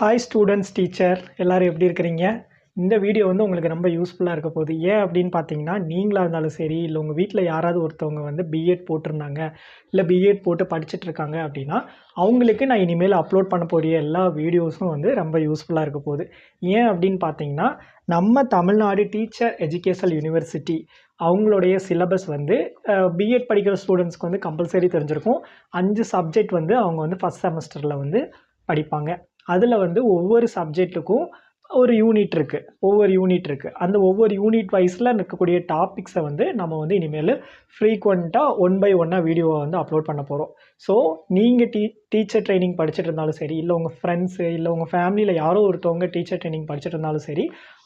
Hi students, teacher எல்லாரும் எப்படி இருக்கிறீங்க? இந்த வீடியோ வந்து உங்களுக்கு ரொம்ப யூஸ்ஃபுல்லாக இருக்க போகுது. ஏன் அப்படின்னு பார்த்தீங்கன்னா, நீங்களா இருந்தாலும் சரி, இல்லை உங்கள் வீட்டில் யாராவது ஒருத்தவங்க வந்து பிஎட் போட்டிருந்தாங்க, இல்லை பிஎட் போட்டு படிச்சுட்டு இருக்காங்க அப்படின்னா, அவங்களுக்கு நான் இனிமேல் அப்லோட் பண்ண போகிற எல்லா வீடியோஸும் வந்து ரொம்ப யூஸ்ஃபுல்லாக இருக்க போகுது. ஏன் அப்படின்னு பார்த்தீங்கன்னா, நம்ம தமிழ்நாடு டீச்சர் எஜுகேஷனல் யூனிவர்சிட்டி அவங்களுடைய சிலபஸ் வந்து பிஎட் படிக்கிற ஸ்டூடெண்ட்ஸ்க்கு வந்து கம்பல்சரி தெரிஞ்சிருக்கும். 5 சப்ஜெக்ட் வந்து அவங்க வந்து ஃபஸ்ட் செமஸ்டரில் வந்து படிப்பாங்க. அதில் வந்து ஒவ்வொரு சப்ஜெக்ட்டுக்கும் ஒரு யூனிட் இருக்குது. அந்த ஒவ்வொரு யூனிட் வைஸில் இருக்கக்கூடிய டாபிக்ஸை வந்து நம்ம வந்து இனிமேல் ஃப்ரீக்வெண்ட்டாக ஒன் பை ஒன்னாக வீடியோவை வந்து அப்லோட் பண்ண போகிறோம். ஸோ நீங்கள் டீச்சர் ட்ரைனிங் படிச்சுட்டு இருந்தாலும் சரி, இல்லை உங்கள் ஃப்ரெண்ட்ஸு, இல்லை உங்கள் ஃபேமிலியில் யாரோ ஒருத்தவங்க டீச்சர் ட்ரைனிங் படிச்சுட்டு இருந்தாலும் சரி,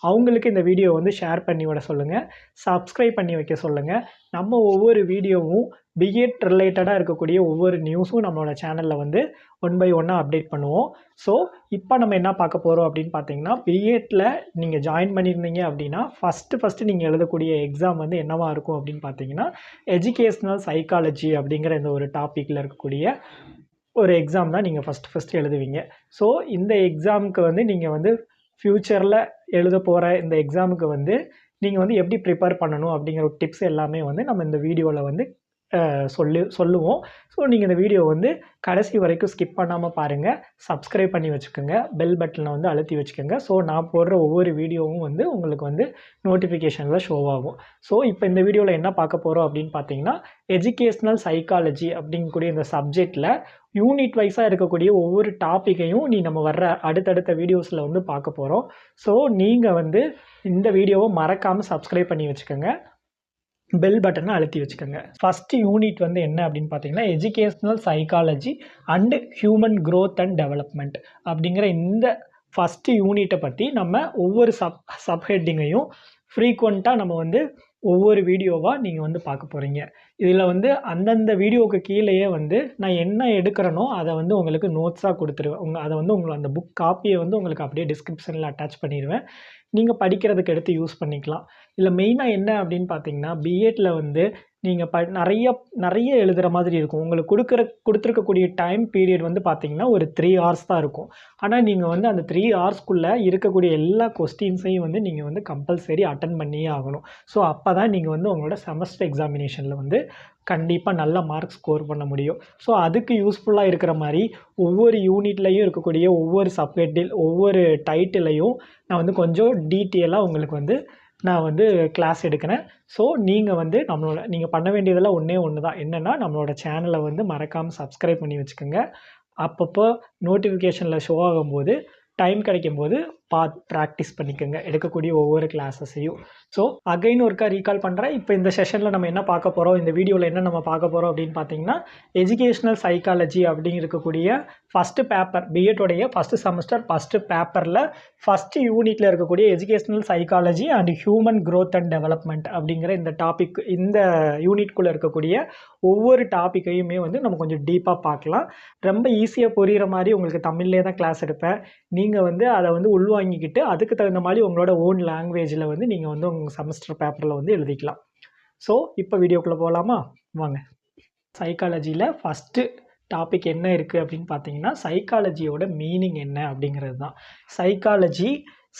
அவங்களுக்கு இந்த வீடியோ வந்து ஷேர் பண்ணி விட சொல்லுங்கள், சப்ஸ்கிரைப் பண்ணி வைக்க சொல்லுங்கள். நம்ம ஒவ்வொரு வீடியோவும் பிஎட் ரிலேட்டடாக இருக்கக்கூடிய ஒவ்வொரு நியூஸும் நம்மளோட சேனலில் வந்து ஒன் பை ஒன்னாக அப்டேட் பண்ணுவோம். ஸோ இப்போ நம்ம என்ன பார்க்க போகிறோம் அப்படின்னு பார்த்தீங்கன்னா, பிஎட்டில் நீங்கள் ஜாயின் பண்ணியிருந்தீங்க அப்படின்னா ஃபஸ்ட்டு நீங்கள் எழுதக்கூடிய எக்ஸாம் வந்து என்னவா இருக்கும் அப்படின்னு பார்த்தீங்கன்னா, எஜுகேஷ்னல் சைக்காலஜி அப்படிங்கிற இந்த ஒரு டாப்பிக்கில் இருக்கக்கூடிய ஒரு எக்ஸாம் தான் நீங்கள் ஃபஸ்ட்டு எழுதுவீங்க. ஸோ இந்த எக்ஸாமுக்கு வந்து நீங்கள் வந்து ஃப்யூச்சரில் எழுத போகிற இந்த எக்ஸாமுக்கு வந்து நீங்கள் வந்து எப்படி ப்ரிப்பேர் பண்ணணும் அப்படிங்கிற ஒரு டிப்ஸ் எல்லாமே வந்து நம்ம இந்த வீடியோவில் வந்து சொல்லுவோம். ஸோ நீங்கள் இந்த வீடியோ வந்து கடைசி வரைக்கும் ஸ்கிப் பண்ணாமல் பாருங்கள். சப்ஸ்கிரைப் பண்ணி வச்சுக்கோங்க, பெல் பட்டனை வந்து அழுத்தி வச்சுக்கோங்க. ஸோ நான் போடுற ஒவ்வொரு வீடியோவும் வந்து உங்களுக்கு வந்து நோட்டிஃபிகேஷனில் ஷோ ஆகும். ஸோ இப்போ இந்த வீடியோவில் என்ன பார்க்க போகிறோம் அப்படின்னு பார்த்தீங்கன்னா, எஜுகேஷ்னல் சைக்காலஜி அப்படிங்கக்கூடிய இந்த சப்ஜெக்டில் யூனிட் வைஸாக இருக்கக்கூடிய ஒவ்வொரு டாப்பிக்கையும் நம்ம வர்ற அடுத்தடுத்த வீடியோஸில் வந்து பார்க்க போகிறோம். ஸோ நீங்கள் வந்து இந்த வீடியோவை மறக்காமல் சப்ஸ்கிரைப் பண்ணி வச்சுக்கோங்க, பெல் பட்டனை அழுத்தி வச்சுக்கோங்க. ஃபஸ்ட்டு யூனிட் வந்து என்ன அப்படின்னு பார்த்தீங்கன்னா, educational psychology and human growth and development அப்படிங்கிற இந்த ஃபஸ்ட்டு யூனிட்டை பற்றி நம்ம ஒவ்வொரு சப்ஹெட்டிங்கையும் ஃப்ரீக்வெண்ட்டாக நம்ம வந்து ஒவ்வொரு வீடியோவாக நீங்கள் வந்து பார்க்க போகிறீங்க. இதில் வந்து அந்தந்த வீடியோவுக்கு கீழேயே வந்து நான் என்ன எடுக்கிறேனோ அதை வந்து உங்களுக்கு நோட்ஸாக கொடுத்துருவேன். அதை வந்து உங்களுக்கு அந்த புக் காப்பியை வந்து உங்களுக்கு அப்படியே டிஸ்கிரிப்ஷனில் அட்டாச் பண்ணிடுவேன். நீங்கள் படிக்கிறதுக்கு எடுத்து யூஸ் பண்ணிக்கலாம். இதில் மெயினாக என்ன அப்படின்னு பார்த்தீங்கன்னா, பிஎட்டில் வந்து நீங்கள் நிறைய எழுதுகிற மாதிரி இருக்கும். உங்களுக்கு கொடுத்துருக்கக்கூடிய டைம் பீரியட் வந்து பார்த்தீங்கன்னா ஒரு 3 ஹவர்ஸ் தான் இருக்கும். ஆனால் நீங்கள் வந்து அந்த 3 ஹவர்ஸ்க்குள்ளே இருக்கக்கூடிய எல்லா கொஸ்டின்ஸையும் வந்து நீங்கள் வந்து கம்பல்சரி அட்டன் பண்ணியே ஆகணும். ஸோ அப்போ தான் நீங்கள் வந்து உங்களோட செமஸ்டர் எக்ஸாமினேஷனில் வந்து கண்டிப்பாக நல்ல மார்க் ஸ்கோர் பண்ண முடியும். ஸோ அதுக்கு யூஸ்ஃபுல்லாக இருக்கிற மாதிரி ஒவ்வொரு யூனிட்லையும் இருக்கக்கூடிய ஒவ்வொரு சப்ஜெக்டில் ஒவ்வொரு டைட்டிலையும் நான் வந்து கொஞ்சம் டீட்டெயிலாக உங்களுக்கு வந்து நான் வந்து கிளாஸ் எடுக்கிறேன். ஸோ நீங்கள் வந்து நீங்கள் பண்ண வேண்டியதெல்லாம் ஒன்று தான். என்னென்னா, நம்மளோட சேனலை வந்து மறக்காமல் சப்ஸ்கிரைப் பண்ணி வச்சுக்கோங்க. அப்பப்போ நோட்டிஃபிகேஷனில் ஷோ ஆகும்போது டைம் கிடைக்கும்போது ப்ராக்டிஸ் பண்ணிக்கோங்க எடுக்கக்கூடிய ஒவ்வொரு கிளாஸஸையும். ஸோ அகைன் ஒருக்கா ரீகால் பண்ணுறேன். இப்போ இந்த செஷனில் நம்ம என்ன பார்க்க போகிறோம், இந்த வீடியோவில் என்ன நம்ம பார்க்க போகிறோம் அப்படின்னு பார்த்தீங்கன்னா, எஜுகேஷ்னல் சைக்காலஜி அப்படின்னு இருக்கக்கூடிய ஃபஸ்ட்டு பேப்பர், பிஎட்டோடைய ஃபஸ்ட்டு செமஸ்டர் ஃபஸ்ட்டு பேப்பரில் ஃபஸ்ட்டு யூனிட்டில் இருக்கக்கூடிய educational psychology and human growth and development அப்படிங்கிற இந்த டாபிக், இந்த யூனிட்குள்ளே இருக்கக்கூடிய ஒவ்வொரு டாப்பிக்கையுமே வந்து நம்ம கொஞ்சம் டீப்பாக பார்க்கலாம். ரொம்ப ஈஸியாக புரிகிற மாதிரி உங்களுக்கு தமிழ்லேயே தான் கிளாஸ் எடுப்பேன். நீங்கள் வந்து அதை வந்து உள்வாங்கிக்கிட்டு அதுக்கு தகுந்த மாதிரி உங்களோட ஓன் லாங்குவேஜில் வந்து நீங்கள் வந்து உங்கள் செமஸ்டர் பேப்பரில் வந்து எழுதிக்கலாம். ஸோ இப்போ வீடியோக்குள்ளே போகலாமா? வாங்க. சைக்காலஜியில் ஃபஸ்ட்டு டாபிக் என்ன இருக்குது அப்படின்னு பார்த்தீங்கன்னா, சைக்காலஜியோட மீனிங் என்ன அப்படிங்கிறது தான்.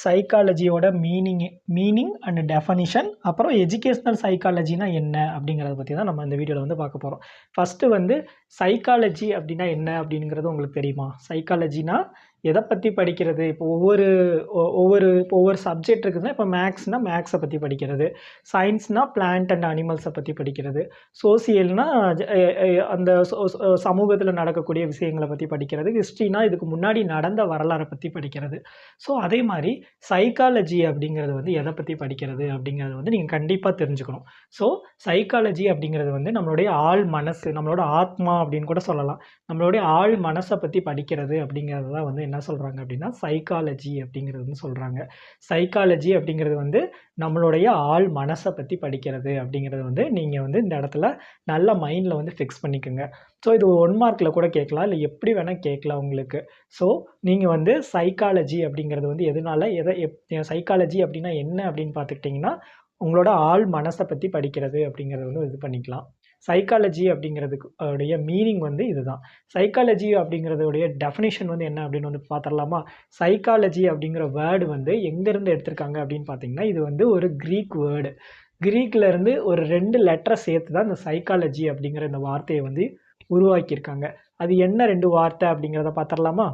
சைக்காலஜியோட மீனிங் அண்ட் டெஃபனிஷன், அப்புறம் எஜுகேஷ்னல் சைக்காலஜினா என்ன அப்படிங்கிறத பற்றி தான் நம்ம இந்த வீடியோவில் வந்து பார்க்க போகிறோம். ஃபஸ்ட்டு வந்து சைக்காலஜி அப்படின்னா என்ன அப்படிங்கிறது உங்களுக்கு தெரியுமா? சைக்காலஜினா எதை பற்றி படிக்கிறது? இப்போ ஒவ்வொரு சப்ஜெக்ட் இருக்குதுன்னா, இப்போ மேக்ஸ்னால் மேக்ஸை பற்றி படிக்கிறது, சயின்ஸ்னால் பிளான்ட் அண்ட் அனிமல்ஸை பற்றி படிக்கிறது, சோசியல்னால் அந்த சமூகத்தில் நடக்கக்கூடிய விஷயங்களை பற்றி படிக்கிறது, ஹிஸ்ட்ரினா இதுக்கு முன்னாடி நடந்த வரலாறை பற்றி படிக்கிறது. ஸோ அதே மாதிரி சைக்காலஜி அப்படிங்கிறது வந்து எதை பற்றி படிக்கிறது அப்படிங்கிறது வந்து நீங்கள் கண்டிப்பாக தெரிஞ்சுக்கணும். ஸோ சைக்காலஜி அப்படிங்கிறது வந்து நம்மளுடைய ஆழ் மனசு, நம்மளோட ஆத்மா அப்படின்னு கூட சொல்லலாம். நம்மளுடைய ஆழ் மனசை பற்றி படிக்கிறது அப்படிங்கிறது தான் வந்து என்ன சொல்கிறாங்க அப்படின்னா சைக்காலஜி அப்படிங்கிறதுன்னு சொல்கிறாங்க. சைக்காலஜி அப்படிங்கிறது வந்து நம்மளுடைய ஆழ் மனசை பற்றி படிக்கிறது அப்படிங்கிறது வந்து நீங்கள் வந்து இந்த இடத்துல நல்ல மைண்டில் வந்து ஃபிக்ஸ் பண்ணிக்கோங்க. ஸோ இது 1 மார்க்கில் கூட கேட்கலாம், இல்லை எப்படி வேணால் கேட்கலாம் உங்களுக்கு. ஸோ நீங்கள் வந்து சைக்காலஜி அப்படிங்கிறது வந்து சைக்காலஜி அப்படின்னா என்ன அப்படின்னு பார்த்துக்கிட்டிங்கன்னா, உங்களோட ஆழ் மனசை பற்றி படிக்கிறது அப்படிங்கிறது வந்து இது பண்ணிக்கலாம். சைக்காலஜி அப்படிங்கிறதுக்கு உடைய மீனிங் வந்து இதுதான். சைக்காலஜி அப்படிங்கிறதுடைய டெஃபினிஷன் வந்து என்ன அப்படின்னு வந்து பார்த்துடலாமா? சைக்காலஜி அப்படிங்கிற வேர்டு வந்து எங்கேருந்து எடுத்திருக்காங்க அப்படின்னு பார்த்தீங்கன்னா, இது வந்து ஒரு கிரீக் வேர்டு. கிரீக்ல இருந்து ஒரு 2 லெட்டரை சேர்த்து தான் இந்த சைக்காலஜி அப்படிங்கிற இந்த வார்த்தையை வந்து உருவாக்கியிருக்காங்க. அது என்ன 2 வார்த்தை அப்படிங்கிறத பார்த்துடலாமா?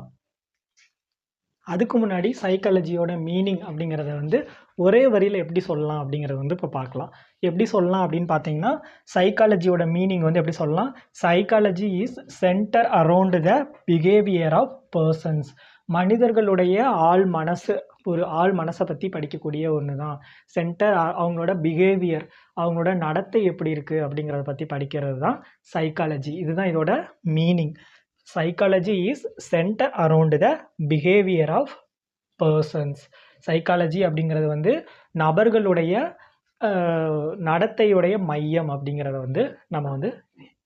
அதுக்கு முன்னாடி சைக்காலஜியோட மீனிங் அப்படிங்கிறத வந்து ஒரே வரியில் எப்படி சொல்லலாம் அப்படிங்கிறத வந்து இப்போ பார்க்கலாம். எப்படி சொல்லலாம் அப்படின்னு பார்த்தீங்கன்னா, சைக்காலஜியோட மீனிங் வந்து எப்படி சொல்லலாம்? Psychology is centre around the behaviour of persons. மனிதர்களுடைய ஆள் மனசை பற்றி படிக்கக்கூடிய ஒன்று தான். சென்டர் அவங்களோட பிஹேவியர், அவங்களோட நடத்தை எப்படி இருக்குது அப்படிங்கிறத பற்றி படிக்கிறது தான் சைக்காலஜி. இதுதான் இதோட meaning. Psychology is centre around the behaviour of persons. Psychology அப்படிங்கிறது வந்து நபர்களுடைய நடத்தையுடைய மையம் அப்படிங்கிறத வந்து நம்ம வந்து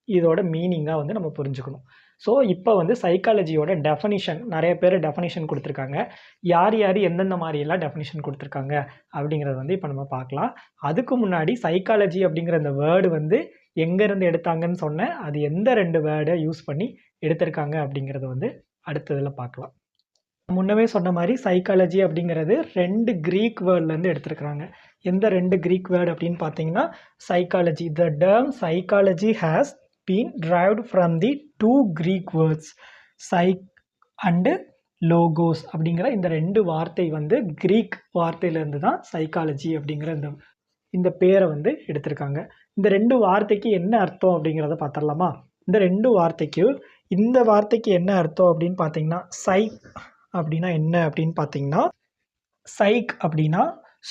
இதோட மீனிங்காக வந்து நம்ம புரிஞ்சுக்கணும். ஸோ இப்போ வந்து சைக்காலஜியோட டெஃபனிஷன் நிறைய பேர் டெஃபனிஷன் கொடுத்துருக்காங்க. யார் யார் எந்தெந்த மாதிரியெல்லாம் டெஃபனிஷன் கொடுத்துருக்காங்க அப்படிங்கிறத வந்து இப்போ நம்ம பார்க்கலாம். அதுக்கு முன்னாடி சைக்காலஜி அப்படிங்கிற இந்த வேர்டு வந்து எங்கேருந்து எடுத்தாங்கன்னு சொன்னேன். அது எந்த 2 வேர்டை யூஸ் பண்ணி எடுத்திருக்காங்க அப்படிங்கிறத வந்து அடுத்ததில் பார்க்கலாம். முன்னவே சொன்ன மாதிரி சைக்காலஜி அப்படிங்கிறது 2 கிரீக் வேர்ட்லேருந்து எடுத்திருக்கிறாங்க. எந்த 2 கிரீக் வேர்டு அப்படின்னு பார்த்தீங்கன்னா, psychology. The term psychology has been derived from the 2 Greek words psyche and logos அப்படிங்கிற இந்த 2 வார்த்தை வந்து கிரீக் வார்த்தையிலேருந்து தான் சைக்காலஜி அப்படிங்கிற இந்த பேரை வந்து எடுத்திருக்காங்க. இந்த 2 வார்த்தைக்கு என்ன அர்த்தம் அப்படிங்கிறத பார்த்துடலாமா? இந்த வார்த்தைக்கு என்ன அர்த்தம் அப்படின்னு பார்த்தீங்கன்னா, சைக் அப்படின்னா என்ன அப்படின்னு பார்த்தீங்கன்னா, சைக் அப்படின்னா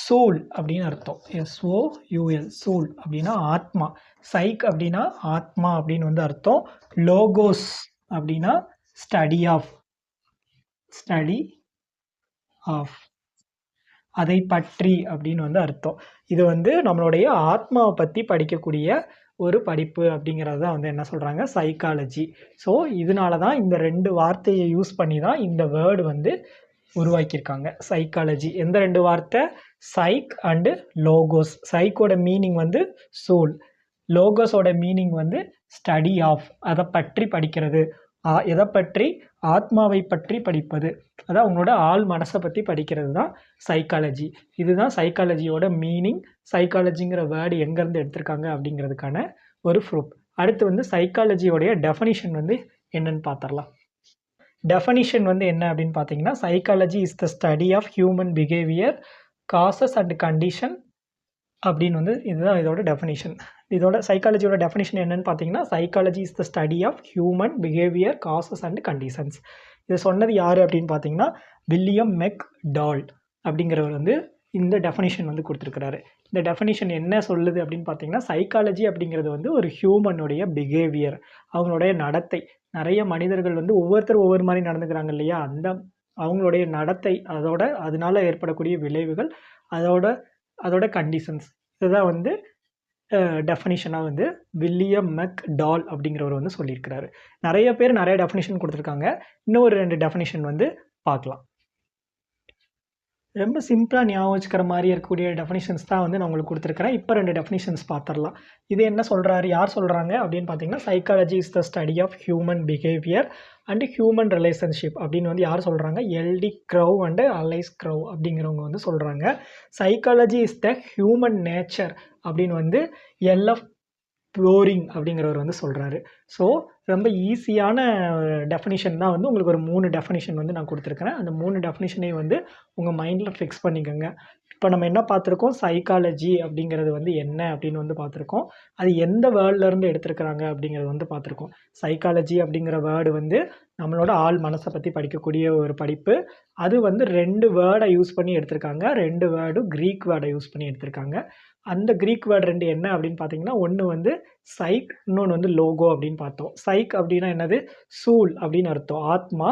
சோல் அப்படின்னு அர்த்தம். SOUL சோல் அப்படின்னா ஆத்மா. சைக் அப்படின்னா ஆத்மா அப்படின்னு வந்து அர்த்தம். லோகோஸ் அப்படின்னா ஸ்டடி ஆஃப் அதை பற்றி அப்படின்னு வந்து அர்த்தம். இது வந்து நம்மளுடைய ஆத்மாவை பற்றி படிக்கக்கூடிய ஒரு படிப்பு அப்படிங்கிறது தான் வந்து என்ன சொல்கிறாங்க, சைக்காலஜி. ஸோ இதனால தான் இந்த 2 வார்த்தையை யூஸ் பண்ணி தான் இந்த வேர்டு வந்து உருவாக்கியிருக்காங்க, சைக்காலஜி. எந்த 2 வார்த்தை? சைக் அண்டு லோகோஸ். சைக்கோட மீனிங் வந்து சோல், லோகோஸோட மீனிங் வந்து ஸ்டடி ஆஃப், அதை பற்றி படிக்கிறது. எதை பற்றி? ஆத்மாவை பற்றி படிப்பது. அதான் உங்களோட ஆள் மனசை பற்றி படிக்கிறது தான் சைக்காலஜி. இதுதான் சைக்காலஜியோட மீனிங். சைக்காலஜிங்கிற வேர்டு எங்கேருந்து எடுத்திருக்காங்க அப்படிங்கிறதுக்கான ஒரு ப்ரூஃப். அடுத்து வந்து சைக்காலஜியோடைய டெஃபனிஷன் வந்து என்னன்னு பார்த்துடலாம். டெஃபனிஷன் வந்து என்ன அப்படின்னு பார்த்தீங்கன்னா, psychology is the study of human behaviour, causes and condition அப்படின்னு வந்து இதுதான் இதோட டெஃபனிஷன். இதோட சைக்காலஜியோட டெஃபனிஷன் என்னன்னு பார்த்தீங்கன்னா, psychology is the study of human behaviour, causes and conditions. இது சொன்னது யார் அப்படின்னு பார்த்தீங்கன்னா, வில்லியம் மெக்டால் அப்படிங்கிறவர் வந்து இந்த டெஃபனிஷன் வந்து கொடுத்துருக்கிறாரு. இந்த டெஃபனிஷன் என்ன சொல்லுது அப்படின்னு பார்த்தீங்கன்னா, சைக்காலஜி அப்படிங்கிறது வந்து ஒரு ஹியூமனுடைய பிஹேவியர், அவங்களுடைய நடத்தை. நிறைய மனிதர்கள் வந்து ஒவ்வொருத்தரும் ஒவ்வொரு மாதிரி நடந்துக்கிறாங்க இல்லையா, அந்த அவங்களுடைய நடத்தை, அதனால ஏற்படக்கூடிய விளைவுகள், அதோட கண்டிஷன்ஸ், இதுதான் வந்து டெஃபனிஷனாக வந்து வில்லியம் மெக்டால் அப்படிங்கிறவர் வந்து சொல்லியிருக்கிறாரு. நிறைய பேர் நிறைய டெஃபனிஷன் கொடுத்துருக்காங்க. இன்னும் ஒரு 2 டெஃபனிஷன் வந்து பார்க்கலாம். ரொம்ப சிம்பிளாக ஞாபகம் வச்சுக்கிற மாதிரி இருக்கக்கூடிய டெஃபனிஷன்ஸ் தான் வந்து நான் உங்களுக்கு கொடுத்துருக்கிறேன். இப்போ 2 டெஃபனிஷன்ஸ் பார்த்துடலாம். இது என்ன சொல்கிறாரு, யார் சொல்கிறாங்க அப்படின்னு பார்த்தீங்கன்னா, psychology is the study of human behaviour and human relationship அப்படின்னு வந்து யார் சொல்கிறாங்க, LD Crow and Alice Crow அப்படிங்கிறவங்க வந்து சொல்கிறாங்க. Psychology is the human nature அப்படின்னு வந்து எல்எஃப் ப்ளோரிங் அப்படிங்கிறவர் வந்து சொல்கிறாரு. ஸோ ரொம்ப ஈஸியான டெஃபனிஷன் தான் வந்து உங்களுக்கு ஒரு 3 டெஃபனிஷன் வந்து நான் கொடுத்துருக்கிறேன். அந்த 3 டெஃபனிஷனையும் வந்து உங்கள் மைண்டில் ஃபிக்ஸ் பண்ணிக்கோங்க. இப்போ நம்ம என்ன பார்த்துருக்கோம், சைக்காலஜி அப்படிங்கிறது வந்து என்ன அப்படின்னு வந்து பார்த்துருக்கோம். அது எந்த வேர்ட்லேருந்து எடுத்துருக்கிறாங்க அப்படிங்கிறது வந்து பார்த்துருக்கோம். சைக்காலஜி அப்படிங்கிற வேர்டு வந்து நம்மளோட ஆள் மனசை பற்றி படிக்கக்கூடிய ஒரு படிப்பு. அது வந்து 2 வேர்டை யூஸ் பண்ணி எடுத்திருக்காங்க. 2 வேர்டும் கிரீக் வேர்டை யூஸ் பண்ணி எடுத்திருக்காங்க. அந்த கிரீக் வேர்டு 2 என்ன அப்படின்னு பார்த்தீங்கன்னா, ஒன்று வந்து சைக், இன்னொன்று வந்து லோகோ அப்படின்னு பார்த்தோம். சைக் அப்படின்னா என்னது, சூல் அப்படின்னு அர்த்தம், ஆத்மா.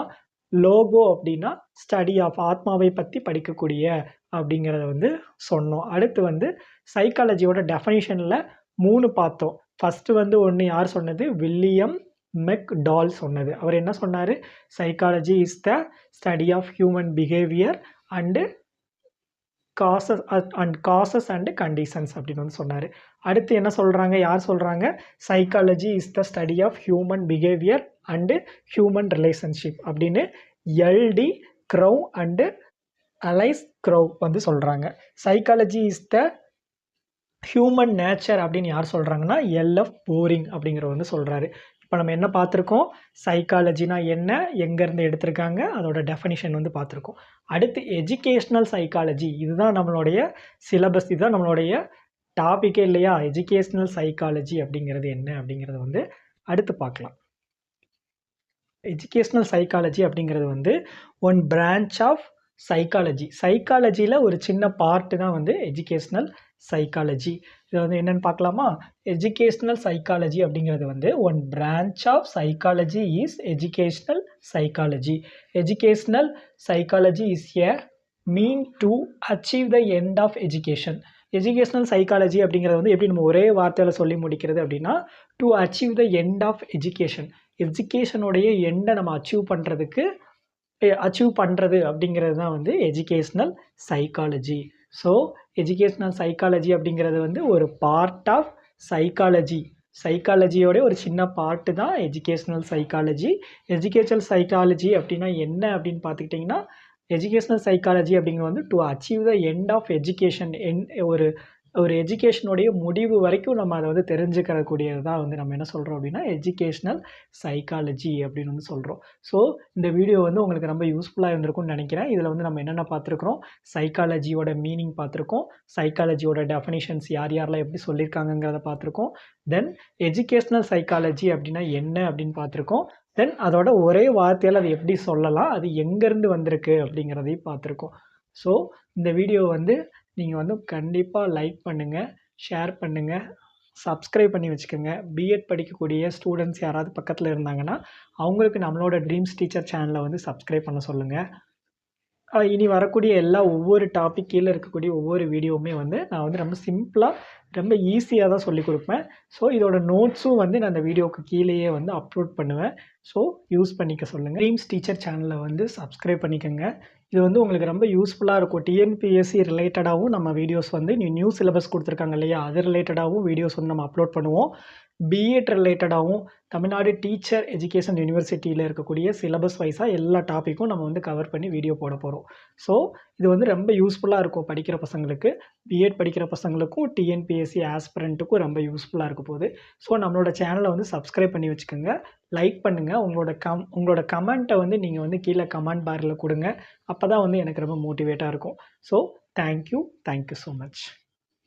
லோகோ அப்படின்னா ஸ்டடி ஆஃப், ஆத்மாவை பற்றி படிக்கக்கூடிய அப்படிங்கிறத வந்து சொன்னோம். அடுத்து வந்து சைக்காலஜியோட டெஃபனிஷனில் 3 பார்த்தோம். ஃபஸ்ட்டு வந்து ஒன்று யார் சொன்னது, வில்லியம் மெக்டால் சொன்னது. அவர் என்ன சொன்னார், psychology is the study of human behaviour and causes and conditions அப்படின்னு வந்து சொன்னார். அடுத்து என்ன சொல்கிறாங்க, யார் சொல்கிறாங்க, psychology is the study of human behaviour and human relationship அப்படின்னு LD Crow and Alice Crow வந்து சொல்கிறாங்க. Psychology is the human nature அப்படின்னு யார் சொல்கிறாங்கன்னா எல்எஃப் போரிங் அப்படிங்கிறவர் வந்து சொல்கிறாரு. இப்போ நம்ம என்ன பார்த்துருக்கோம், சைக்காலஜினா என்ன, எங்கேருந்து எடுத்திருக்காங்க, அதோட டெஃபனிஷன் வந்து பார்த்துருக்கோம். அடுத்து எஜுகேஷ்னல் சைக்காலஜி, இதுதான் நம்மளுடைய சிலபஸ், இதுதான் நம்மளுடைய டாப்பிக்கே இல்லையா. எஜுகேஷ்னல் சைக்காலஜி அப்படிங்கிறது என்ன அப்படிங்கிறத வந்து அடுத்து பார்க்கலாம். எஜுகேஷ்னல் சைக்காலஜி அப்படிங்கிறது வந்து ஒன் பிரான்ச் ஆஃப் சைக்காலஜி. சைக்காலஜியில் ஒரு சின்ன பார்ட்டு தான் வந்து எஜுகேஷ்னல் சைக்காலஜி. இது வந்து என்னென்னு பார்க்கலாமா. எஜுகேஷ்னல் சைக்காலஜி அப்படிங்கிறது வந்து one branch of psychology is educational psychology. Educational psychology is a mean to achieve the end of education. Educational psychology அப்படிங்கிறது வந்து எப்படி நம்ம ஒரே வார்த்தையில் சொல்லி முடிக்கிறது அப்படின்னா, to achieve the end of education. எஜுகேஷனுடைய எண்டை நம்ம அச்சீவ் பண்ணுறது அப்படிங்கிறது தான் வந்து educational psychology. So educational psychology அப்படிங்கிறது வந்து ஒரு பார்ட் ஆஃப் சைக்காலஜி. சைக்காலஜியோட ஒரு சின்ன பார்ட்டு தான் எஜுகேஷ்னல் சைக்காலஜி. எஜுகேஷ்னல் சைக்காலஜி அப்படின்னா என்ன அப்படின்னு பார்த்துக்கிட்டிங்கன்னா, எஜுகேஷ்னல் சைக்காலஜி அப்படிங்கிறது வந்து to achieve the end of education. ஒரு எஜுகேஷனுடைய முடிவு வரைக்கும் நம்ம அதை வந்து தெரிஞ்சுக்கிறக்கூடியது தான் வந்து நம்ம என்ன சொல்கிறோம் அப்படின்னா எஜுகேஷ்னல் சைக்காலஜி அப்படின்னு வந்து சொல்கிறோம். ஸோ இந்த வீடியோ வந்து உங்களுக்கு ரொம்ப யூஸ்ஃபுல்லாக இருந்திருக்கும்னு நினைக்கிறேன். இதில் வந்து நம்ம என்னென்ன பார்த்துருக்குறோம், சைக்காலஜியோட மீனிங் பார்த்துருக்கோம், சைக்காலஜியோட டெஃபினிஷன்ஸ் யார் யாரெல்லாம் எப்படி சொல்லியிருக்காங்கிறத பார்த்துருக்கோம். தென் எஜுகேஷ்னல் சைக்காலஜி அப்படின்னா என்ன அப்படின்னு பார்த்துருக்கோம். தென் அதோட ஒரே வார்த்தையால் அது எப்படி சொல்லலாம், அது எங்கேருந்து வந்திருக்கு அப்படிங்கிறதையும் பார்த்துருக்கோம். ஸோ இந்த வீடியோ வந்து நீங்கள் வந்து கண்டிப்பாக லைக் பண்ணுங்கள், ஷேர் பண்ணுங்கள், சப்ஸ்கிரைப் பண்ணி வச்சுக்கோங்க. பிஎட் படிக்கக்கூடிய ஸ்டூடெண்ட்ஸ் யாராவது பக்கத்தில் இருந்தாங்கன்னா அவங்களுக்கு நம்மளோட ட்ரீம்ஸ் டீச்சர் சேனலை வந்து சப்ஸ்கிரைப் பண்ண சொல்லுங்கள். இனி வரக்கூடிய ஒவ்வொரு டாபிக் கீழே இருக்கக்கூடிய ஒவ்வொரு வீடியோவுமே வந்து நான் வந்து ரொம்ப சிம்பிளாக ரொம்ப ஈஸியாக தான் சொல்லிக் கொடுப்பேன். ஸோ இதோட நோட்ஸும் வந்து நான் அந்த வீடியோவுக்கு கீழேயே வந்து அப்லோட் பண்ணுவேன். ஸோ யூஸ் பண்ணிக்க சொல்லுங்கள். ட்ரீம்ஸ் டீச்சர் சேனலை வந்து சப்ஸ்கிரைப் பண்ணிக்கோங்க. இது வந்து உங்களுக்கு ரொம்ப யூஸ்ஃபுல்லாக இருக்கும். டிஎன்பிஎஸ்சி ரிலேட்டடாகவும் நம்ம வீடியோஸ் வந்து நியூ சிலபஸ் கொடுத்துருக்காங்க இல்லையா, அது ரிலேட்டடாகவும் வீடியோஸ் வந்து நம்ம அப்லோட் பண்ணுவோம். பிஎட் ரிலேட்டடாகவும் தமிழ்நாடு டீச்சர் எஜுகேஷன் யூனிவர்சிட்டியில் இருக்கக்கூடிய சிலபஸ் வைஸாக எல்லா டாப்பிக்கும் நம்ம வந்து கவர் பண்ணி வீடியோ போட போகிறோம். ஸோ இது வந்து ரொம்ப யூஸ்ஃபுல்லாக இருக்கும் படிக்கிற பசங்களுக்கு, பிஎட் படிக்கிற பசங்களுக்கும், டிஎன்பிஎஸ்சி ஆஸ்பிரண்ட்டுக்கும் ரொம்ப யூஸ்ஃபுல்லாக இருக்க போகுது. ஸோ நம்மளோட சேனலை வந்து சப்ஸ்கிரைப் பண்ணி வச்சுக்கோங்க, லைக் பண்ணுங்கள். உங்களோட கமெண்ட்டை வந்து நீங்கள் வந்து கீழே கமெண்ட் பாரில் கொடுங்க. அப்போ தான் வந்து எனக்கு ரொம்ப மோட்டிவேட்டாக இருக்கும். So thank you so much.